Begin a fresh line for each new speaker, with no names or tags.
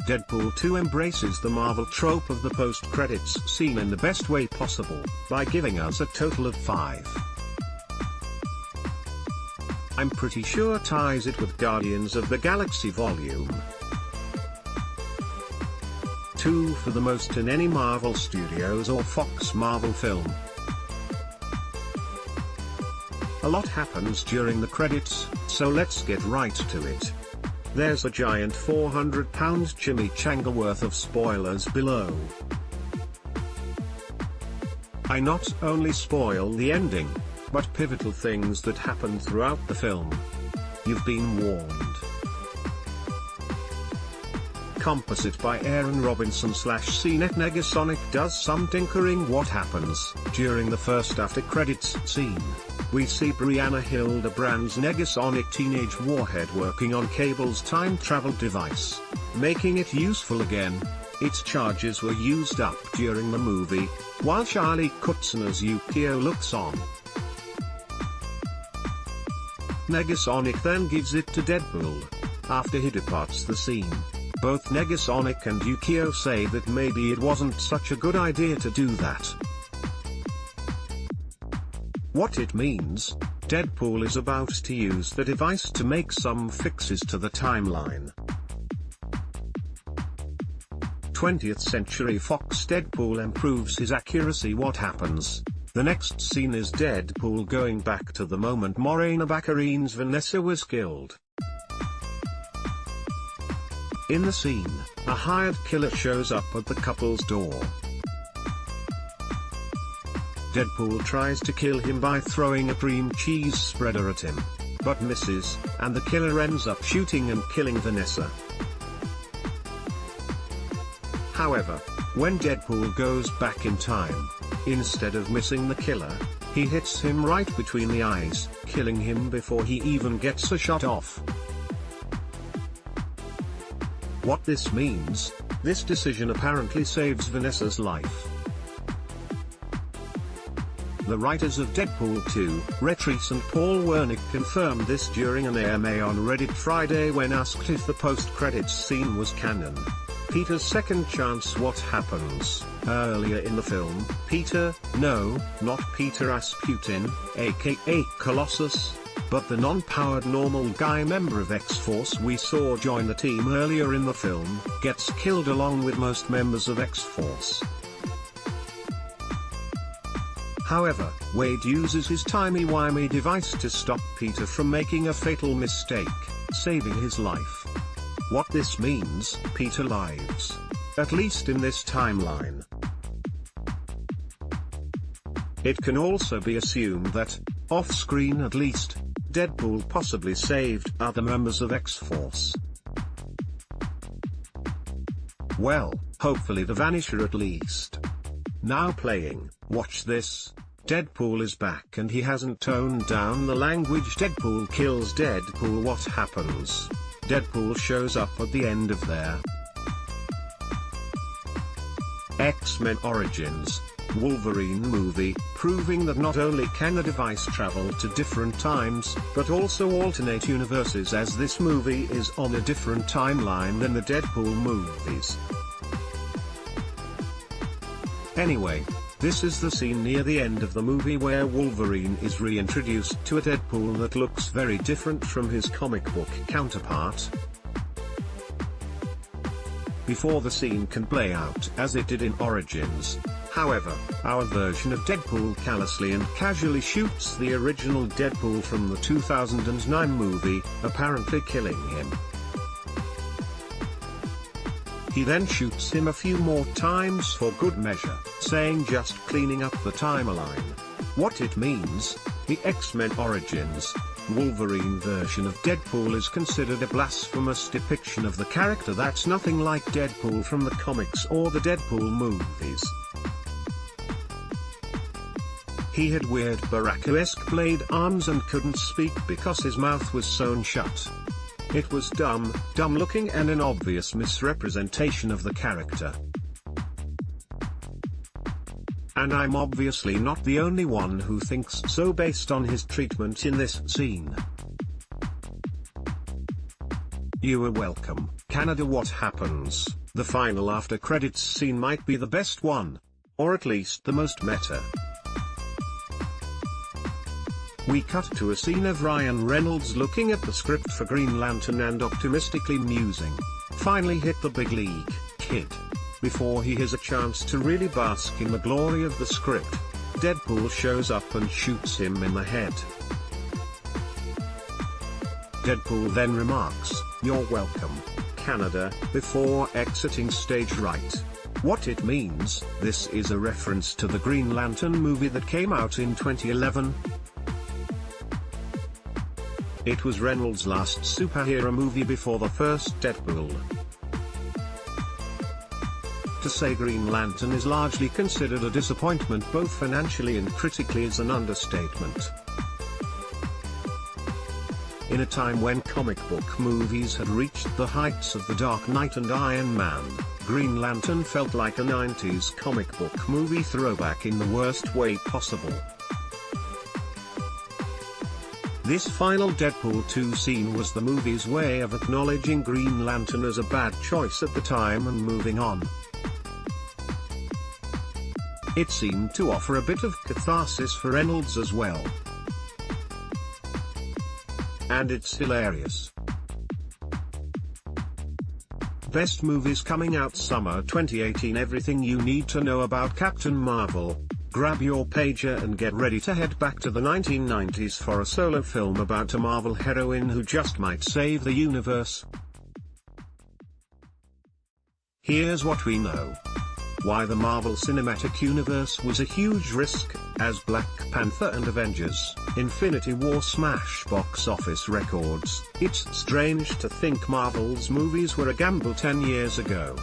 Deadpool 2 embraces the Marvel trope of the post-credits scene in the best way possible, by giving us a total of 5. I'm pretty sure ties it with Guardians of the Galaxy Volume 2 for the most in any Marvel Studios or Fox Marvel film. A lot happens during the credits, so let's get right to it. There's a giant 400-pound chimichanga worth of spoilers below. I not only spoil the ending, but pivotal things that happen throughout the film. You've been warned. Composite by Aaron Robinson / CNET. Negasonic does some tinkering. What happens during the first after credits scene? We see Brianna Hildebrand's Negasonic teenage warhead working on Cable's time travel device, making it useful again. Its charges were used up during the movie, while Charlie Kutsina's Yukio looks on. Negasonic then gives it to Deadpool. After he departs the scene, both Negasonic and Yukio say that maybe it wasn't such a good idea to do that. What it means, Deadpool is about to use the device to make some fixes to the timeline. 20th Century Fox. Deadpool improves his accuracy. What happens? The next scene is Deadpool going back to the moment Morena Baccarin's Vanessa was killed. In the scene, a hired killer shows up at the couple's door. Deadpool tries to kill him by throwing a cream cheese spreader at him, but misses, and the killer ends up shooting and killing Vanessa. However, when Deadpool goes back in time, instead of missing the killer, he hits him right between the eyes, killing him before he even gets a shot off. What this means, this decision apparently saves Vanessa's life. The writers of Deadpool 2, Retrice and Paul Wernick confirmed this during an AMA on Reddit Friday when asked if the post-credits scene was canon. Peter's second chance. What happens? Earlier in the film, Peter, no, not Peter Rasputin, aka Colossus, but the non-powered normal guy member of X-Force we saw join the team earlier in the film, gets killed along with most members of X-Force. However, Wade uses his timey-wimey device to stop Peter from making a fatal mistake, saving his life. What this means, Peter lives. At least in this timeline. It can also be assumed that, off-screen at least, Deadpool possibly saved other members of X-Force. Well, hopefully the Vanisher at least. Now playing, watch this. Deadpool is back and he hasn't toned down the language. Deadpool kills Deadpool. What happens? Deadpool shows up at the end of their X-Men Origins Wolverine movie, proving that not only can the device travel to different times, but also alternate universes, as this movie is on a different timeline than the Deadpool movies. Anyway, this is the scene near the end of the movie where Wolverine is reintroduced to a Deadpool that looks very different from his comic book counterpart. Before the scene can play out as it did in Origins, however, our version of Deadpool callously and casually shoots the original Deadpool from the 2009 movie, apparently killing him. He then shoots him a few more times for good measure, saying just cleaning up the timeline. What it means, the X-Men Origins Wolverine version of Deadpool is considered a blasphemous depiction of the character that's nothing like Deadpool from the comics or the Deadpool movies. He had weird Baraka-esque blade arms and couldn't speak because his mouth was sewn shut. It was dumb looking and an obvious misrepresentation of the character. And I'm obviously not the only one who thinks so based on his treatment in this scene. You are welcome, Canada. What happens? The final after credits scene might be the best one. Or at least the most meta. We cut to a scene of Ryan Reynolds looking at the script for Green Lantern and optimistically musing. Finally hit the big league, kid. Before he has a chance to really bask in the glory of the script, Deadpool shows up and shoots him in the head. Deadpool then remarks, "You're welcome, Canada," before exiting stage right. What it means, this is a reference to the Green Lantern movie that came out in 2011. It was Reynolds' last superhero movie before the first Deadpool. To say Green Lantern is largely considered a disappointment both financially and critically is an understatement. In a time when comic book movies had reached the heights of The Dark Knight and Iron Man, Green Lantern felt like a 90s comic book movie throwback in the worst way possible. This final Deadpool 2 scene was the movie's way of acknowledging Green Lantern as a bad choice at the time and moving on. It seemed to offer a bit of catharsis for Reynolds as well. And it's hilarious. Best movies coming out summer 2018. Everything you need to know about Captain Marvel. Grab your pager and get ready to head back to the 1990s for a solo film about a Marvel heroine who just might save the universe. Here's what we know. Why the Marvel Cinematic Universe was a huge risk, as Black Panther and Avengers: Infinity War smash box office records. It's strange to think Marvel's movies were a gamble 10 years ago.